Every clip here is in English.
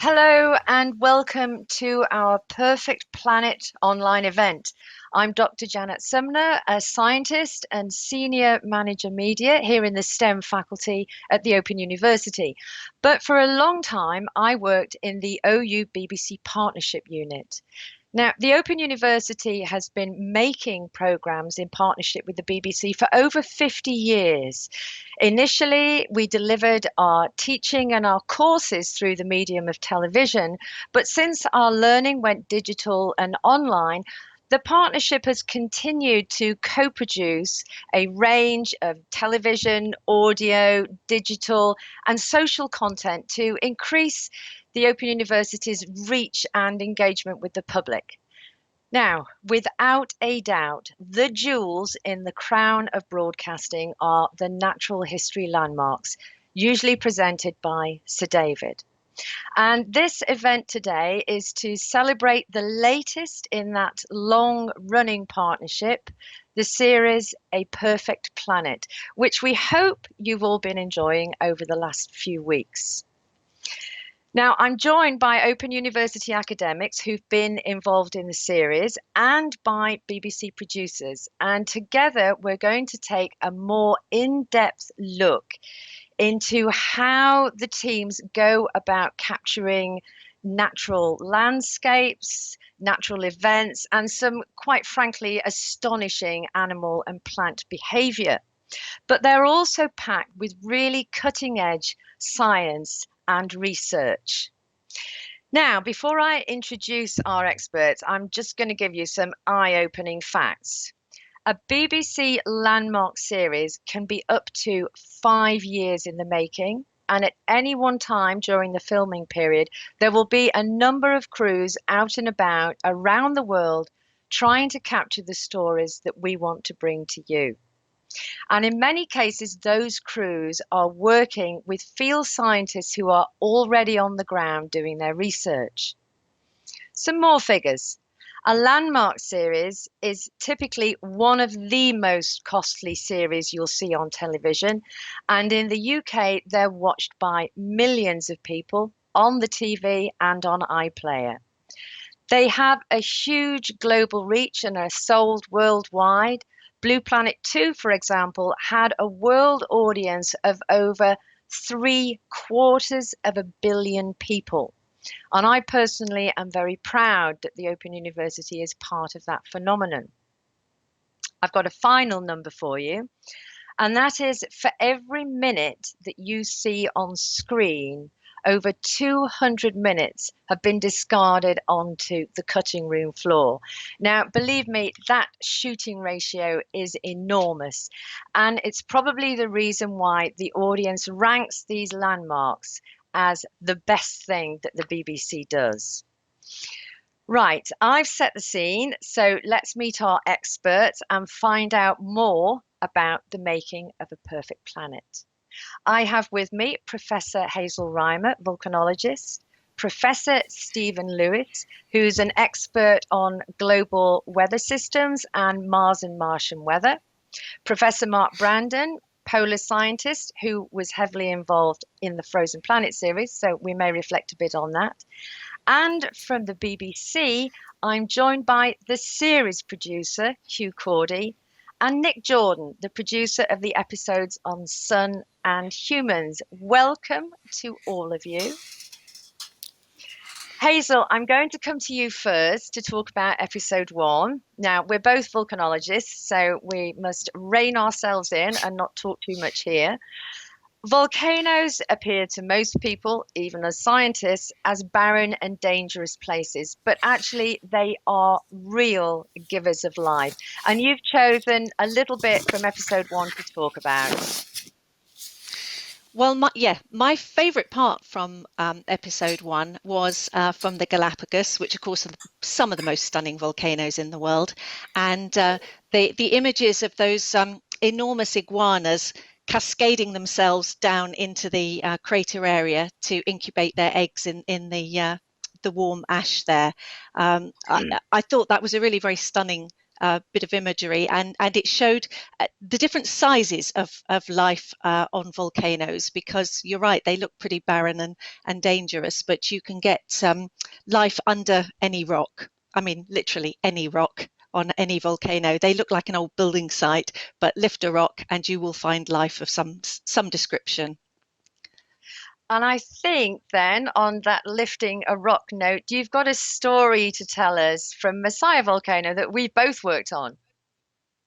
Hello and welcome to our Perfect Planet online event. I'm Dr. Janet Sumner, a scientist and senior manager media here in the STEM faculty at the Open University. But for a long time, I worked in the OU BBC Partnership Unit. Now, the Open University has been making programs in partnership with the BBC for over 50 years. Initially, we delivered our teaching and our courses through the medium of television, but since our learning went digital and online, the partnership has continued to co-produce a range of television, audio, digital, and social content to increase the Open University's reach and engagement with the public. Now, without a doubt, the jewels in the crown of broadcasting are the natural history landmarks, usually presented by Sir David. And this event today is to celebrate the latest in that long running partnership, the series A Perfect Planet, which we hope you've all been enjoying over the last few weeks. Now, I'm joined by Open University academics who've been involved in the series and by BBC producers. And together, we're going to take a more in-depth look into how the teams go about capturing natural landscapes, natural events, and some, quite frankly, astonishing animal and plant behavior. But they're also packed with really cutting-edge science and research. Now, before I introduce our experts, I'm just going to give you some eye-opening facts. A BBC landmark series can be up to 5 years in the making, and at any one time during the filming period, there will be a number of crews out and about around the world trying to capture the stories that we want to bring to you. And in many cases, those crews are working with field scientists who are already on the ground doing their research. Some more figures. A landmark series is typically one of the most costly series you'll see on television. And in the UK, they're watched by millions of people on the TV and on iPlayer. They have a huge global reach and are sold worldwide. Blue Planet 2, for example, had a world audience of over 750 million people. And I personally am very proud that the Open University is part of that phenomenon. I've got a final number for you, and that is for every minute that you see on screen, over 200 minutes have been discarded onto the cutting room floor. Now, believe me, that shooting ratio is enormous, and it's probably the reason why the audience ranks these landmarks as the best thing that the BBC does. Right, I've set the scene, so let's meet our experts and find out more about the making of a perfect planet. I have with me Professor Hazel Reimer, volcanologist, Professor Stephen Lewis, who's an expert on global weather systems and Mars and Martian weather, Professor Mark Brandon, polar scientist who was heavily involved in the Frozen Planet series, so we may reflect a bit on that. And from the BBC, I'm joined by the series producer, Hugh Cordy, and Nick Jordan, the producer of the episodes on Sun and Humans. Welcome to all of you. Hazel, I'm going to come to you first to talk about episode 1. Now, we're both volcanologists, so we must rein ourselves in and not talk too much here. Volcanoes appear to most people, even as scientists, as barren and dangerous places, but actually they are real givers of life. And you've chosen a little bit from episode 1 to talk about. Well, my favourite part from episode 1 was from the Galapagos, which of course are some of the most stunning volcanoes in the world, and the images of those enormous iguanas cascading themselves down into the crater area to incubate their eggs in the warm ash there. I thought that was a really very stunning bit of imagery, and it showed the different sizes of life on volcanoes, because you're right, they look pretty barren and dangerous, but you can get life under any rock. I mean, literally any rock on any volcano. They look like an old building site, but lift a rock and you will find life of some description. And I think then, on that lifting a rock note, you've got a story to tell us from Messiah Volcano that we both worked on.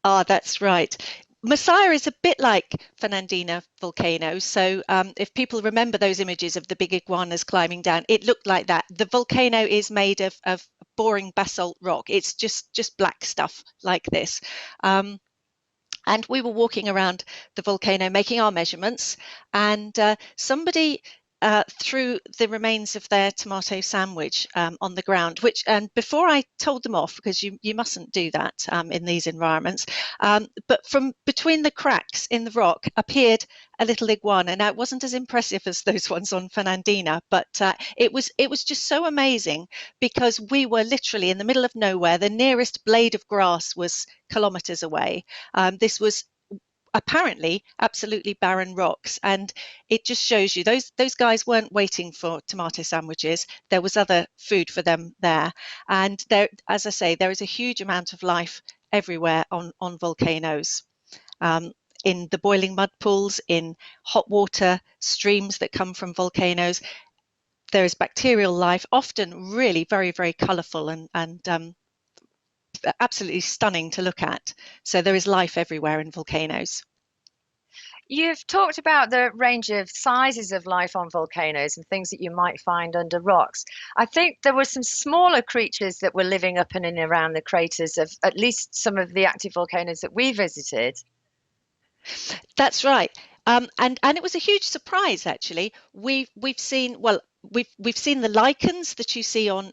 Ah, that's right. Messiah is a bit like Fernandina volcano. So if people remember those images of the big iguanas climbing down, it looked like that. The volcano is made of boring basalt rock. It's just black stuff like this. And we were walking around the volcano making our measurements, and somebody threw the remains of their tomato sandwich on the ground, which, and before I told them off, because you mustn't do that in these environments, but from between the cracks in the rock appeared a little iguana. Now, it wasn't as impressive as those ones on Fernandina, but it was just so amazing, because we were literally in the middle of nowhere. The nearest blade of grass was kilometers away. This was apparently absolutely barren rocks, and it just shows you those guys weren't waiting for tomato sandwiches. There was other food for them there, and there, as I say, there is a huge amount of life everywhere on volcanoes. In the boiling mud pools, in hot water streams that come from volcanoes, there is bacterial life, often really very, very colourful and absolutely stunning to look at. So there is life everywhere in volcanoes. You've talked about the range of sizes of life on volcanoes and things that you might find under rocks. I think there were some smaller creatures that were living up in and around the craters of at least some of the active volcanoes that we visited. That's right. And it was a huge surprise, actually. We've seen, well, we've seen the lichens that you see on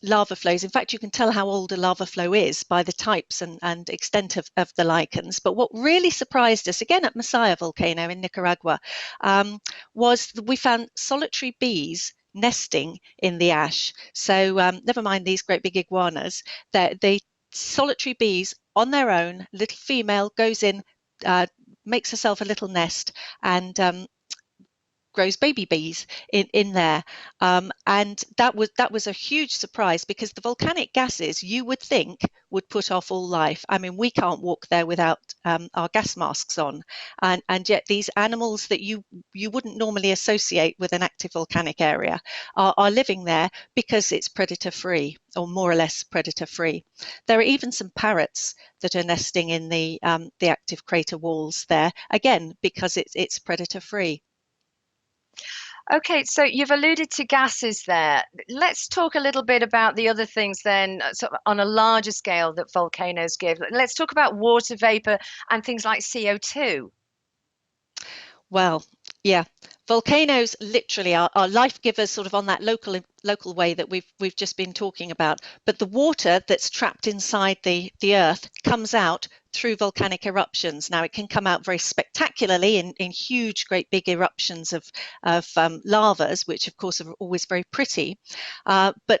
lava flows. In fact, you can tell how old a lava flow is by the types and extent of the lichens. But what really surprised us, again at Masaya volcano in Nicaragua, was that we found solitary bees nesting in the ash. So never mind these great big iguanas, they solitary bees on their own, little female goes in, makes herself a little nest, and grows baby bees in there, and that was a huge surprise, because the volcanic gases, you would think, would put off all life. I mean, we can't walk there without our gas masks on, and yet these animals that you wouldn't normally associate with an active volcanic area are living there, because it's predator free, or more or less predator free. There are even some parrots that are nesting in the active crater walls there, again because it's predator free. Okay, so you've alluded to gases there. Let's talk a little bit about the other things then, sort of on a larger scale that volcanoes give. Let's talk about water vapor and things like CO2. Well, yeah, volcanoes literally are life givers, sort of on that local way that we've just been talking about. But the water that's trapped inside the earth comes out through volcanic eruptions. Now, it can come out very spectacularly in huge, great big eruptions of lavas, which of course are always very pretty. But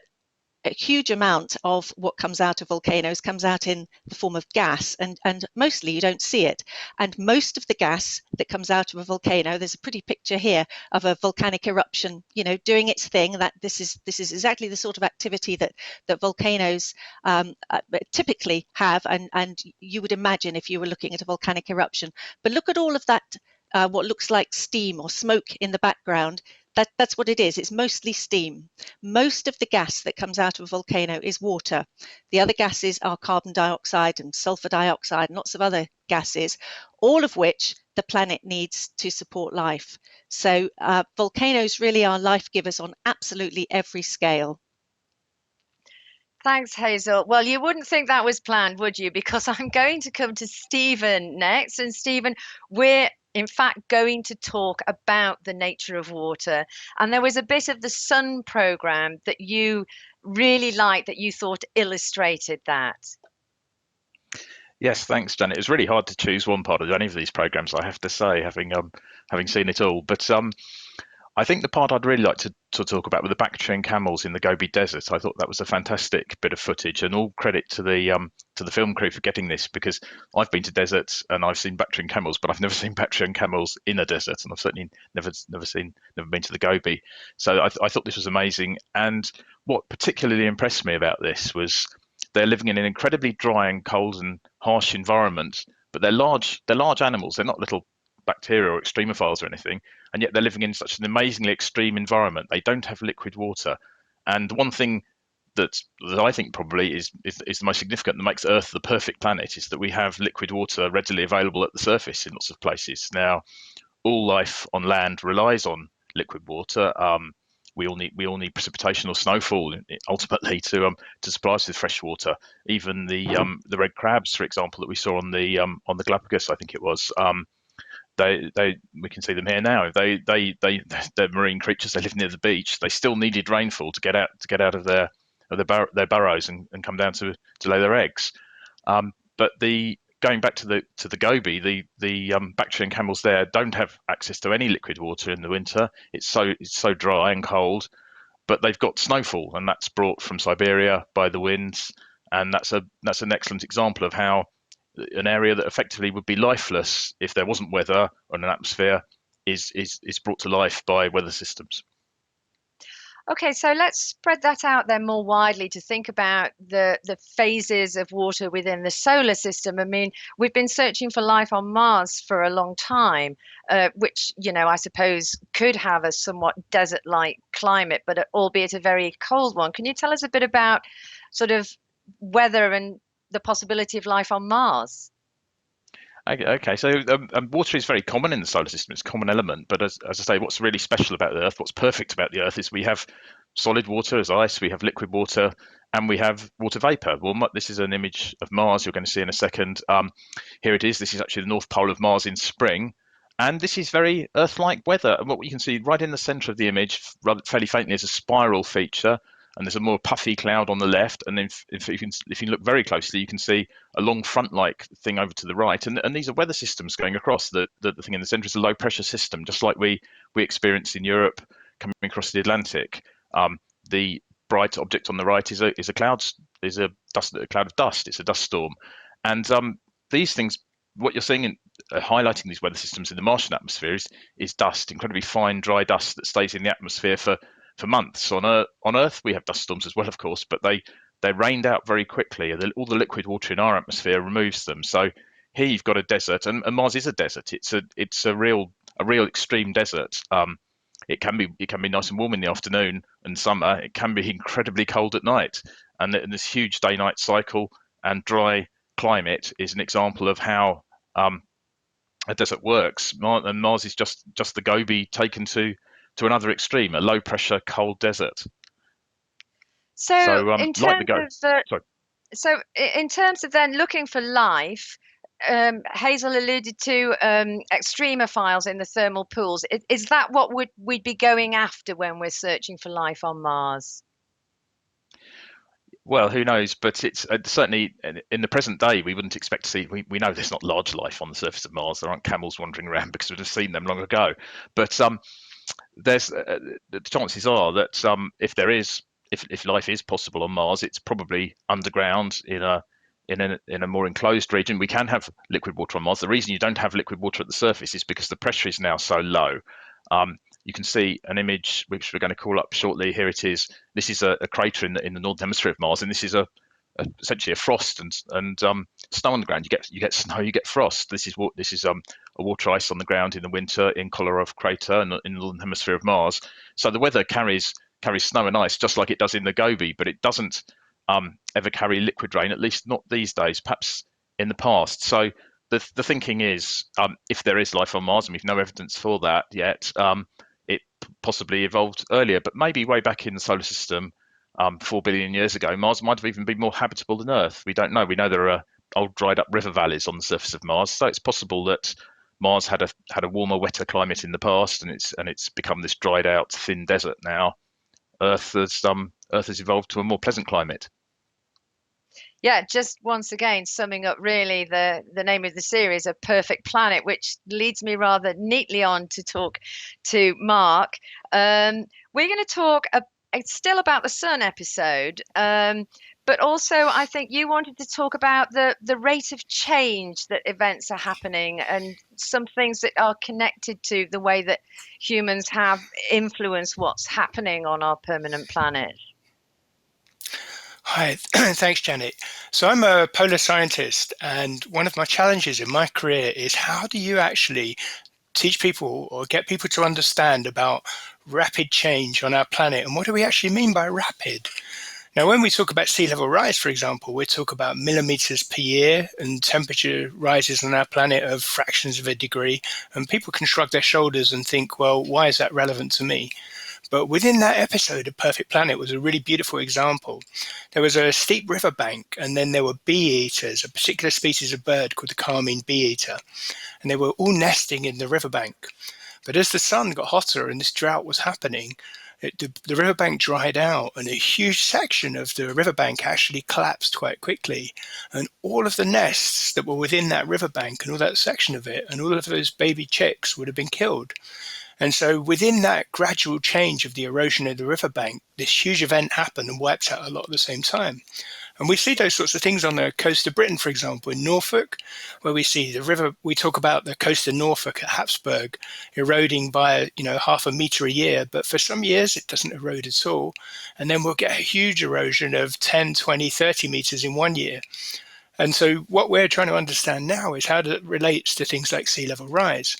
a huge amount of what comes out of volcanoes comes out in the form of gas, and mostly you don't see it. And most of the gas that comes out of a volcano, there's a pretty picture here of a volcanic eruption, doing its thing. That this is exactly the sort of activity that volcanoes typically have, and you would imagine if you were looking at a volcanic eruption. But look at all of that, what looks like steam or smoke in the background. That's what it is. It's mostly steam. Most of the gas that comes out of a volcano is water. The other gases are carbon dioxide and sulfur dioxide and lots of other gases, all of which the planet needs to support life. So volcanoes really are life givers on absolutely every scale. Thanks, Hazel. Well, you wouldn't think that was planned, would you? Because I'm going to come to Stephen next. And Stephen, we're in fact going to talk about the nature of water. And there was a bit of the Sun program that you really liked, that you thought illustrated that. Yes, thanks, Janet. It was really hard to choose one part of any of these programs, I have to say, having seen it all. But I think the part I'd really like to talk about were the Bactrian camels in the Gobi Desert. I thought that was a fantastic bit of footage, and all credit to the film crew for getting this, because I've been to deserts and I've seen Bactrian camels, but I've never seen Bactrian camels in a desert, and I've certainly never been to the Gobi. So I thought this was amazing. And what particularly impressed me about this was they're living in an incredibly dry and cold and harsh environment, but they're large animals. They're not little bacteria or extremophiles or anything, and yet they're living in such an amazingly extreme environment. They don't have liquid water, and one thing that I think probably is the most significant, that makes Earth the perfect planet, is that we have liquid water readily available at the surface in lots of places. Now, all life on land relies on liquid water. We all need precipitation or snowfall ultimately to supply us with fresh water. Even the red crabs, for example, that we saw on the Galapagos, I think it was. They we can see them here now. They're marine creatures. They live near the beach. They still needed rainfall to get out of their burrows and come down to lay their eggs. But the going back to the Gobi, the Bactrian camels there don't have access to any liquid water in the winter. It's so dry and cold, but they've got snowfall, and that's brought from Siberia by the winds, and that's an excellent example of how an area that effectively would be lifeless if there wasn't weather or an atmosphere is brought to life by weather systems. Okay, so let's spread that out then more widely to think about the phases of water within the solar system. I mean, we've been searching for life on Mars for a long time, which, I suppose could have a somewhat desert-like climate, but albeit a very cold one. Can you tell us a bit about sort of weather and the possibility of life on Mars? Okay, so water is very common in the solar system. It's a common element, but as I say, what's really special about the Earth, what's perfect about the Earth, is we have solid water as ice, we have liquid water, and we have water vapor. Well, this is an image of Mars you're going to see in a second. Here it is. This is actually the North Pole of Mars in spring, and this is very Earth-like weather. And what you can see right in the center of the image, fairly faintly, is a spiral feature, and there's a more puffy cloud on the left. And then if you look very closely, you can see a long front-like thing over to the right. And these are weather systems going across. The thing in the center is a low-pressure system, just like we experience in Europe coming across the Atlantic. The bright object on the right is a cloud, a cloud of dust. It's a dust storm, and these things, what you're seeing highlighting these weather systems in the Martian atmosphere is dust, incredibly fine, dry dust that stays in the atmosphere for months. On Earth, we have dust storms as well, of course, but they're rained out very quickly. All the liquid water in our atmosphere removes them. So here you've got a desert, and Mars is a desert. It's a real extreme desert. It can be nice and warm in the afternoon and summer. It can be incredibly cold at night, and this huge day-night cycle and dry climate is an example of how a desert works. And Mars is just the Gobi taken to another extreme, a low-pressure, cold desert. So, So, in like the terms Go, of the sorry. So, in terms of then looking for life, Hazel alluded to extremophiles in the thermal pools. Is that what we'd be going after when we're searching for life on Mars? Well, who knows? But it's certainly in the present day, we wouldn't expect to see. We know there's not large life on the surface of Mars. There aren't camels wandering around because we'd have seen them long ago. But there's the chances are that if life is possible on Mars, it's probably underground in a more enclosed region. We can have liquid water on Mars. The reason you don't have liquid water at the surface is because the pressure is now so low. You can see an image which we're going to call up shortly. Here it is. This is a crater in the northern hemisphere of Mars, and this is essentially a frost and snow on the ground. You get snow, you get frost. This is a water ice on the ground in the winter in Kolarov crater in the northern hemisphere of Mars. So the weather carries snow and ice just like it does in the Gobi, but it doesn't ever carry liquid rain, at least not these days. Perhaps in the past. So the thinking is, if there is life on Mars, and we've no evidence for that yet, it possibly evolved earlier, but maybe way back in the solar system, 4 billion years ago, Mars might have even been more habitable than Earth. We don't know. We know there are old dried up river valleys on the surface of Mars, so it's possible that Mars had a warmer, wetter climate in the past, and it's become this dried out, thin desert now. Earth has evolved to a more pleasant climate. Yeah, just once again summing up really the name of the series, A Perfect Planet, which leads me rather neatly on to talk to Mark. We're going to talk it's still about the sun episode, but also I think you wanted to talk about the rate of change that events are happening and some things that are connected to the way that humans have influenced what's happening on our permanent planet. Hi, thanks, Janet. So I'm a polar scientist, and one of my challenges in my career is how do you actually teach people or get people to understand about rapid change on our planet, and what do we actually mean by rapid? Now, when we talk about sea level rise, for example, we talk about millimeters per year, and temperature rises on our planet of fractions of a degree, and people can shrug their shoulders and think, well, why is that relevant to me? But within that episode, A Perfect Planet was a really beautiful example. There was a steep riverbank, and then there were bee eaters, a particular species of bird called the carmine bee eater, and they were all nesting in the riverbank. But as the sun got hotter and this drought was happening, the riverbank dried out, and a huge section of the riverbank actually collapsed quite quickly. And all of the nests that were within that riverbank and all that section of it, and all of those baby chicks would have been killed. And so within that gradual change of the erosion of the riverbank, this huge event happened and wiped out a lot at the same time. And we see those sorts of things on the coast of Britain, for example, in Norfolk, where we see the river, we talk about the coast of Norfolk at Hapsburg eroding by, half a meter a year, but for some years it doesn't erode at all. And then we'll get a huge erosion of 10, 20, 30 meters in one year. And so what we're trying to understand now is how that relates to things like sea level rise.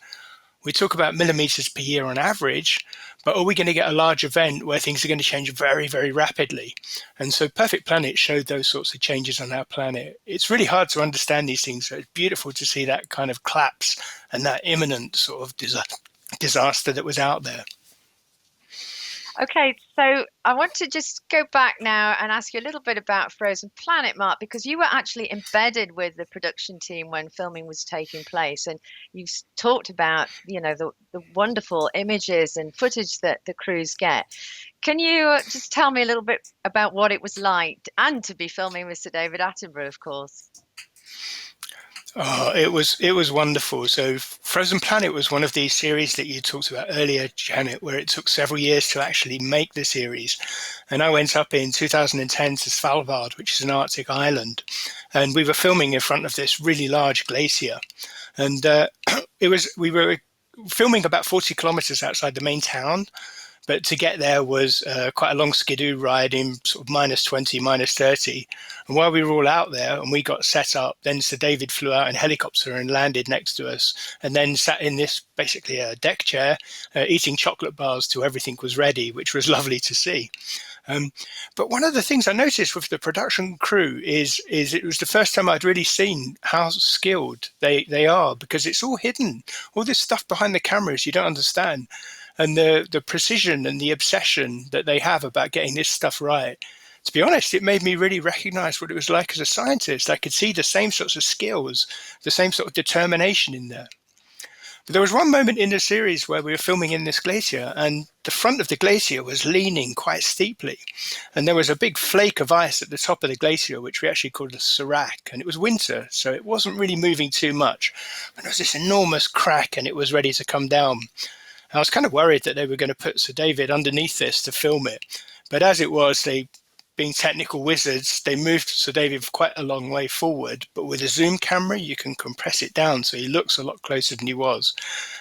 We talk about millimeters per year on average, but are we going to get a large event where things are going to change very, very rapidly? And so Perfect Planet showed those sorts of changes on our planet. It's really hard to understand these things, so it's beautiful to see that kind of collapse and that imminent sort of disaster that was out there. Okay, so I want to just go back now and ask you a little bit about Frozen Planet, Mark, because you were actually embedded with the production team when filming was taking place, and you've talked about, the wonderful images and footage that the crews get. Can you just tell me a little bit about what it was like, and to be filming with Sir David Attenborough, of course? Oh, it was wonderful. So Frozen Planet was one of these series that you talked about earlier, Janet, where it took several years to actually make the series. And I went up in 2010 to Svalbard, which is an Arctic island, and we were filming in front of this really large glacier. And we were filming about 40 kilometers outside the main town. But to get there was quite a long skidoo ride in sort of minus 20, minus 30. And while we were all out there and we got set up, then Sir David flew out in a helicopter and landed next to us, and then sat in this basically a deck chair, eating chocolate bars till everything was ready, which was lovely to see. But one of the things I noticed with the production crew is it was the first time I'd really seen how skilled they are, because it's all hidden. All this stuff behind the cameras you don't understand. And the precision and the obsession that they have about getting this stuff right. To be honest, it made me really recognize what it was like as a scientist. I could see the same sorts of skills, the same sort of determination in there. But there was one moment in the series where we were filming in this glacier, and the front of the glacier was leaning quite steeply. And there was a big flake of ice at the top of the glacier, which we actually called a serac. And it was winter, so it wasn't really moving too much. But there was this enormous crack, and it was ready to come down. I was kind of worried that they were going to put Sir David underneath this to film it. But as it was, being technical wizards, they moved Sir David quite a long way forward. But with a zoom camera, you can compress it down so he looks a lot closer than he was.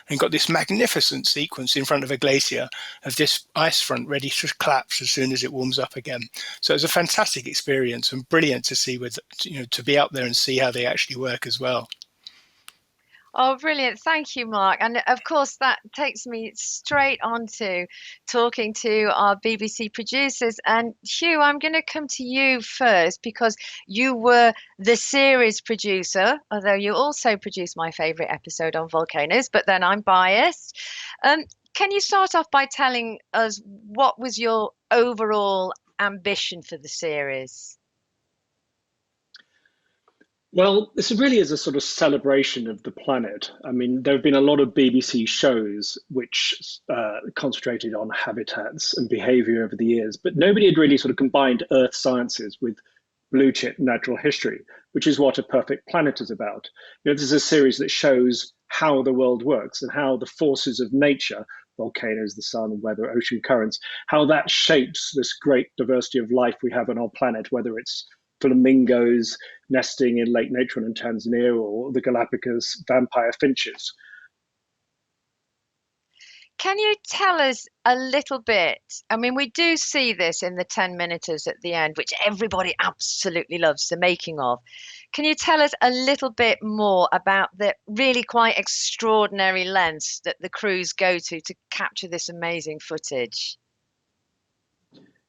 And got this magnificent sequence in front of a glacier of this ice front ready to collapse as soon as it warms up again. So it was a fantastic experience and brilliant to see to be out there and see how they actually work as well. Oh, brilliant. Thank you, Mark. And of course, that takes me straight on to talking to our BBC producers. And Hugh, I'm going to come to you first because you were the series producer, although you also produced my favorite episode on volcanoes, but then I'm biased. Can you start off by telling us what was your overall ambition for the series? Well, this really is a sort of celebration of the planet. I mean, there have been a lot of BBC shows which concentrated on habitats and behavior over the years, but nobody had really sort of combined earth sciences with blue chip natural history, which is what A Perfect Planet is about. This is a series that shows how the world works and how the forces of nature, volcanoes, the sun, weather, ocean currents, how that shapes this great diversity of life we have on our planet, whether it's flamingos nesting in Lake Natron in Tanzania or the Galapagos vampire finches. Can you tell us a little bit? I mean, we do see this in the 10-minuters at the end, which everybody absolutely loves the making of. Can you tell us a little bit more about the really quite extraordinary lengths that the crews go to capture this amazing footage?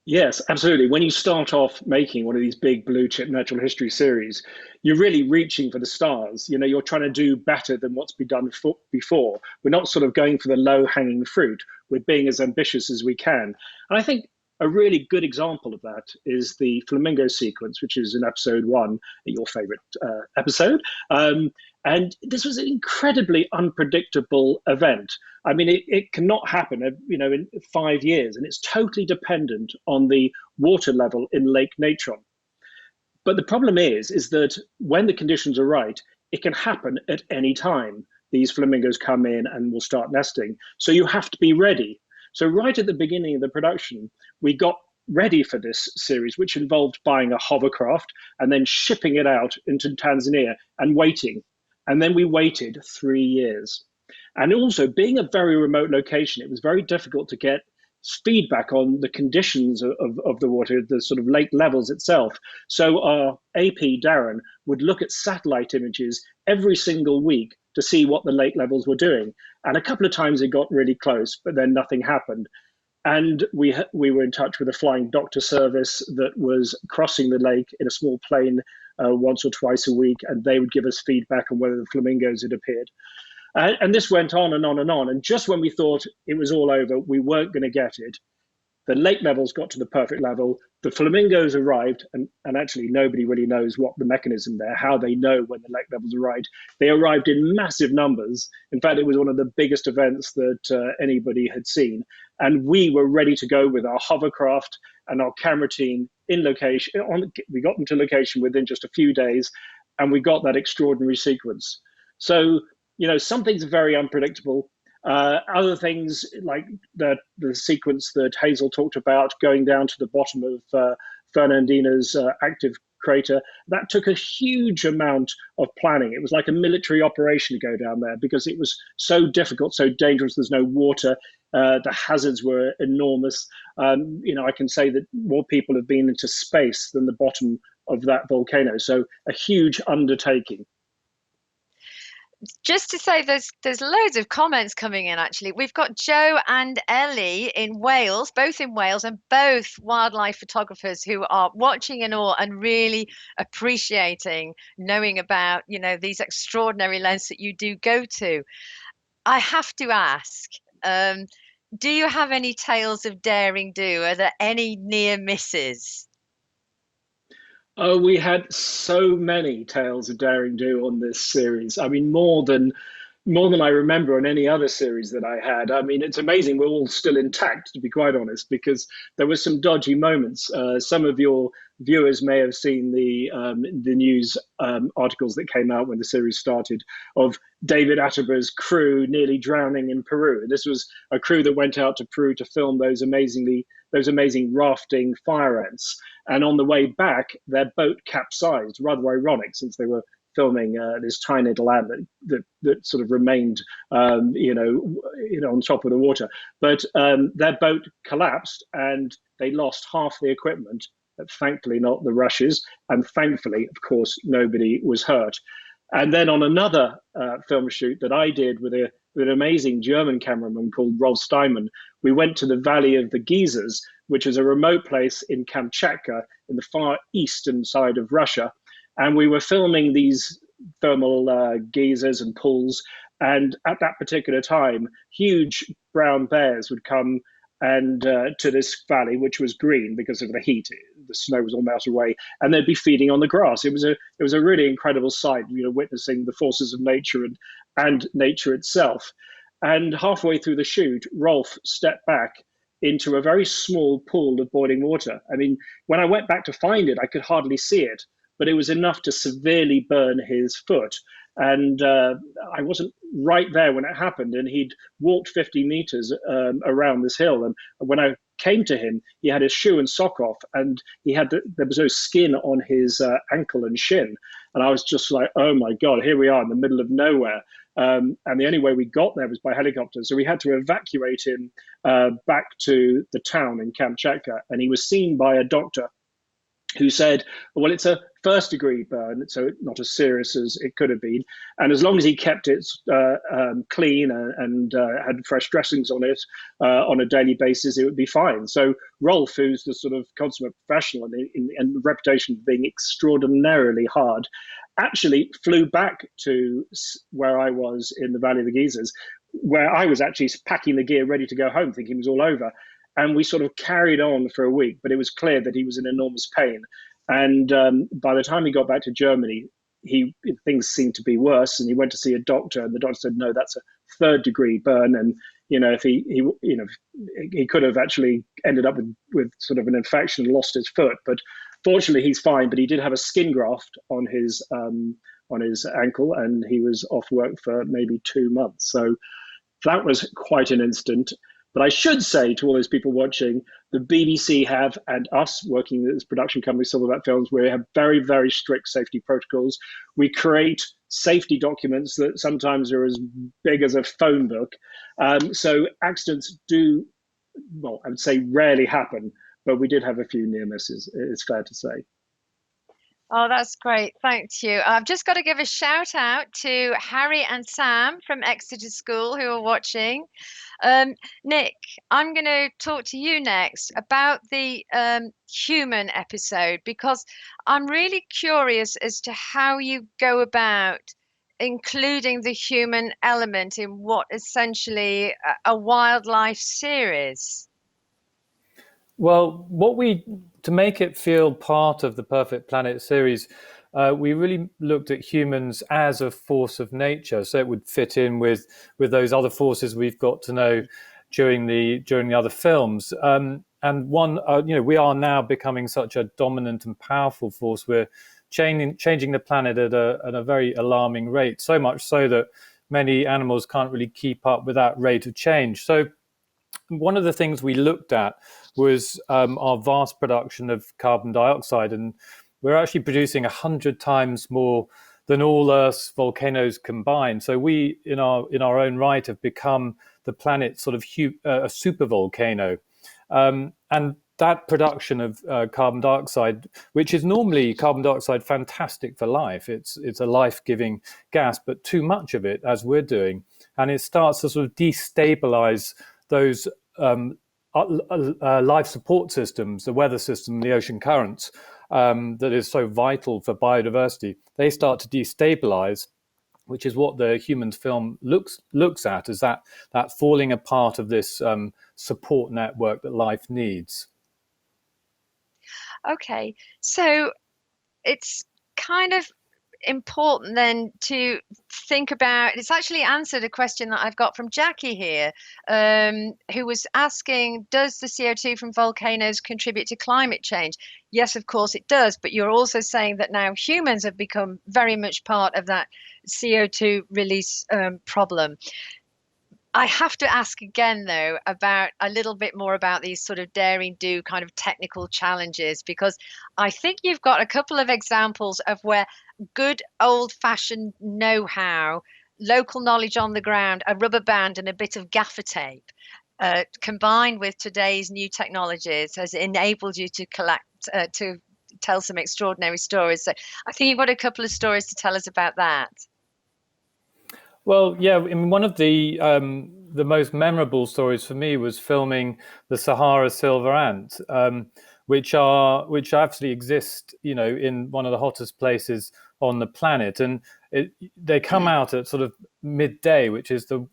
Yes, absolutely. When you start off making one of these big blue chip natural history series, you're really reaching for the stars. You're trying to do better than what's been done before. We're not sort of going for the low hanging fruit. We're being as ambitious as we can. And I think a really good example of that is the Flamingo Sequence, which is in episode 1, your favorite episode. And this was an incredibly unpredictable event. I mean, it cannot happen, in 5 years, and it's totally dependent on the water level in Lake Natron. But the problem is that when the conditions are right, it can happen at any time. These flamingos come in and will start nesting. So you have to be ready. So right at the beginning of the production, we got ready for this series, which involved buying a hovercraft and then shipping it out into Tanzania and waiting. And then we waited 3 years. And also, being a very remote location, it was very difficult to get feedback on the conditions of the water, the sort of lake levels itself. So our AP, Darren, would look at satellite images every single week to see what the lake levels were doing. And a couple of times it got really close, but then nothing happened. And we were in touch with a flying doctor service that was crossing the lake in a small plane once or twice a week, and they would give us feedback on whether the flamingos had appeared. And this went on and on and on. And just when we thought it was all over, we weren't going to get it, the lake levels got to the perfect level. The flamingos arrived, and actually nobody really knows what the mechanism there, how they know when the lake levels arrived. They arrived in massive numbers. In fact, it was one of the biggest events that anybody had seen. And we were ready to go with our hovercraft and our camera team in location. We got them to location within just a few days, and we got that extraordinary sequence. So, some things are very unpredictable. Other things like the sequence that Hazel talked about, going down to the bottom of Fernandina's active crater, that took a huge amount of planning. It was like a military operation to go down there because it was so difficult, so dangerous. There's no water. The hazards were enormous. I can say that more people have been into space than the bottom of that volcano. So a huge undertaking. Just to say, there's loads of comments coming in, actually. We've got Joe and Ellie in Wales, both in Wales, and both wildlife photographers who are watching in awe and really appreciating knowing about, these extraordinary lengths that you do go to. I have to ask, do you have any tales of daring do? Are there any near misses? Oh, we had so many tales of daring do on this series. I mean, more than I remember on any other series that I had. I mean, it's amazing we're all still intact, to be quite honest, because there were some dodgy moments. Some of your viewers may have seen the news articles that came out when the series started of David Attenborough's crew nearly drowning in Peru. This was a crew that went out to Peru to film those amazing rafting fire ants. And on the way back, their boat capsized. Rather ironic, since they were filming this tiny little ant that sort of remained, on top of the water. But their boat collapsed, and they lost half the equipment. Thankfully, not the rushes, and thankfully, of course, nobody was hurt. And then on another film shoot that I did with an amazing German cameraman called Rolf Steinman, we went to the Valley of the Geysers, which is a remote place in Kamchatka in the far eastern side of Russia. And we were filming these thermal geysers and pools. And at that particular time, huge brown bears would come and to this valley, which was green because of the heat. The snow was all melted away, and they'd be feeding on the grass. It was a really incredible sight, witnessing the forces of nature and nature itself. And halfway through the shoot, Rolf stepped back into a very small pool of boiling water. I mean, when I went back to find it, I could hardly see it, but it was enough to severely burn his foot. And I wasn't right there when it happened, and he'd walked 50 meters around this hill. And when I came to him, he had his shoe and sock off, and there was no skin on his ankle and shin. And I was just like, oh my God, here we are in the middle of nowhere. And the only way we got there was by helicopter. So we had to evacuate him back to the town in Kamchatka. And he was seen by a doctor who said, well, it's a first degree burn, so not as serious as it could have been. And as long as he kept it clean and had fresh dressings on it on a daily basis, it would be fine. So Rolf, who's the sort of consummate professional and the reputation of being extraordinarily hard, actually flew back to where I was in the Valley of the Geysers, where I was actually packing the gear ready to go home, thinking it was all over. And we sort of carried on for a week, but it was clear that he was in enormous pain. And by the time he got back to Germany, things seemed to be worse, and he went to see a doctor, and the doctor said, no, that's a third degree burn. And, if he could have actually ended up with sort of an infection and lost his foot. But fortunately, he's fine, but he did have a skin graft on his ankle, and he was off work for maybe 2 months. So that was quite an instant. But I should say to all those people watching, the BBC have, and us working at this production company, Silverback Films, we have very, very strict safety protocols. We create safety documents that sometimes are as big as a phone book. So accidents do, well, I would say rarely happen, but we did have a few near misses, it's fair to say. Oh, that's great. Thank you. I've just got to give a shout out to Harry and Sam from Exeter School who are watching. Nick, I'm going to talk to you next about the human episode, because I'm really curious as to how you go about including the human element in what essentially a wildlife series. Well, to make it feel part of the Perfect Planet series, we really looked at humans as a force of nature, so it would fit in with those other forces we've got to know during the other films. And one, we are now becoming such a dominant and powerful force. We're changing the planet at a very alarming rate, so much so that many animals can't really keep up with that rate of change. So one of the things we looked at was our vast production of carbon dioxide, and we're actually producing 100 times more than all Earth's volcanoes combined. So we, in our own right, have become the planet's sort of a super volcano. And that production of carbon dioxide, which is normally carbon dioxide fantastic for life, it's a life-giving gas, but too much of it, as we're doing, and it starts to sort of destabilize those life support systems, the weather system, the ocean currents, that is so vital for biodiversity. They start to destabilize, which is what the humans film looks at, is that falling apart of this support network that life needs. Okay, so it's kind of important then to think about, it's actually answered a question that I've got from Jackie here, who was asking, does the CO2 from volcanoes contribute to climate change? Yes, of course it does, but you're also saying that now humans have become very much part of that CO2 release problem. I have to ask again, though, about a little bit more about these sort of daring do kind of technical challenges, because I think you've got a couple of examples of where good old fashioned know-how, local knowledge on the ground, a rubber band and a bit of gaffer tape, combined with today's new technologies, has enabled you to to tell some extraordinary stories. So I think you've got a couple of stories to tell us about that. Well, yeah, I mean, one of the most memorable stories for me was filming the Sahara Silver Ant, which actually exist, in one of the hottest places on the planet, and they come out at sort of midday, which is the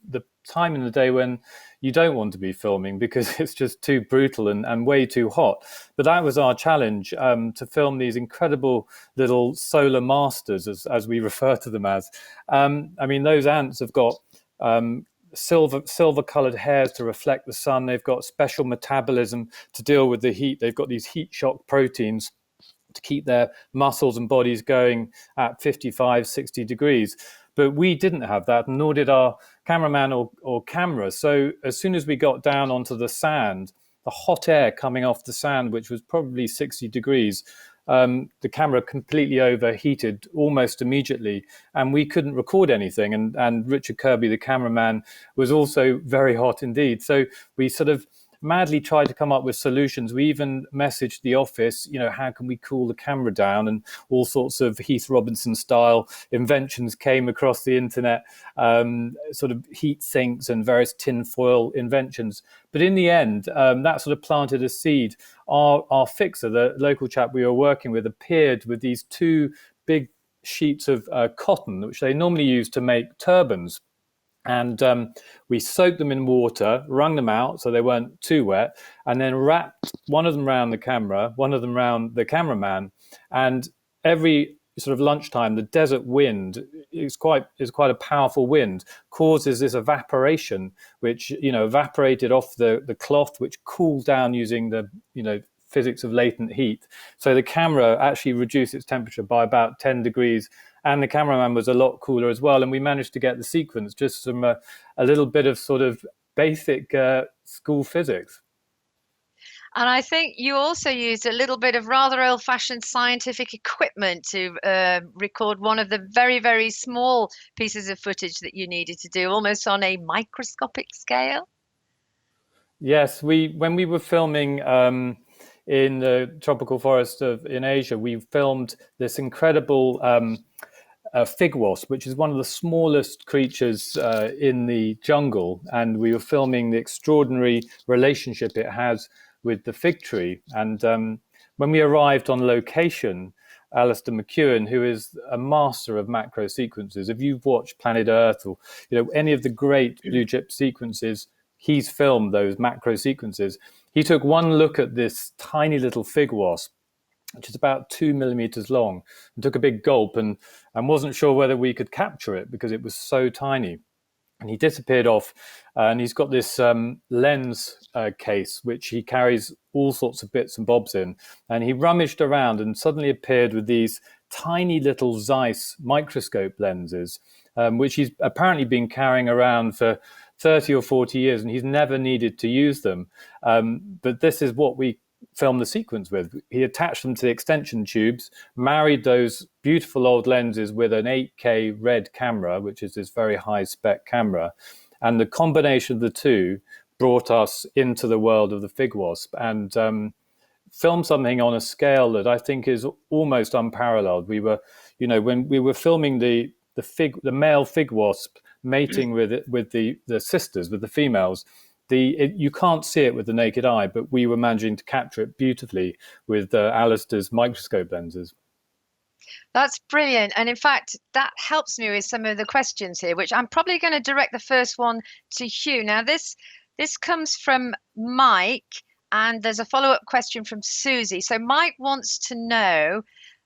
time in the day when you don't want to be filming because it's just too brutal and way too hot. But that was our challenge, to film these incredible little solar masters, as we refer to them as. I mean, those ants have got silver colored hairs to reflect the sun. They've got special metabolism to deal with the heat. They've got these heat shock proteins to keep their muscles and bodies going at 55, 60 degrees. But we didn't have that, nor did our cameraman or camera. So as soon as we got down onto the sand, the hot air coming off the sand, which was probably 60 degrees, the camera completely overheated almost immediately, and we couldn't record anything. And Richard Kirby, the cameraman, was also very hot indeed. So we sort of madly tried to come up with solutions. We even messaged the office, how can we cool the camera down? And all sorts of Heath Robinson style inventions came across the internet, sort of heat sinks and various tinfoil inventions. But in the end, that sort of planted a seed. Our fixer, the local chap we were working with, appeared with these two big sheets of cotton, which they normally use to make turbans. And we soaked them in water, wrung them out so they weren't too wet, and then wrapped one of them around the camera, one of them around the cameraman. And every sort of lunchtime, the desert wind is quite a powerful wind, causes this evaporation, which evaporated off the cloth, which cooled down using the physics of latent heat. So the camera actually reduced its temperature by about 10 degrees. And the cameraman was a lot cooler as well. And we managed to get the sequence just from a little bit of sort of basic school physics. And I think you also used a little bit of rather old-fashioned scientific equipment to record one of the very, very small pieces of footage that you needed to do, almost on a microscopic scale. Yes, when we were filming in the tropical forest in Asia, we filmed this incredible fig wasp, which is one of the smallest creatures in the jungle, and we were filming the extraordinary relationship it has with the fig tree. And when we arrived on location, Alistair McEwen, who is a master of macro sequences, if you've watched Planet Earth or any of the great blue chip sequences, he's filmed those macro sequences. He took one look at this tiny little fig wasp, which is about 2 millimeters long, and took a big gulp and wasn't sure whether we could capture it because it was so tiny. And he disappeared off, and he's got this lens case, which he carries all sorts of bits and bobs in. And he rummaged around and suddenly appeared with these tiny little Zeiss microscope lenses, which he's apparently been carrying around for 30 or 40 years, and he's never needed to use them. But this is what we filmed the sequence with. He attached them to the extension tubes, married those beautiful old lenses with an 8K red camera, which is this very high spec camera. And the combination of the two brought us into the world of the fig wasp and filmed something on a scale that I think is almost unparalleled. We were, when we were filming the male fig wasp mating with the sisters, with the females, you can't see it with the naked eye, but we were managing to capture it beautifully with Alistair's microscope lenses. That's brilliant. And in fact, that helps me with some of the questions here, which I'm probably going to direct the first one to Hugh. Now, this comes from Mike, and there's a follow-up question from Susie. So Mike wants to know,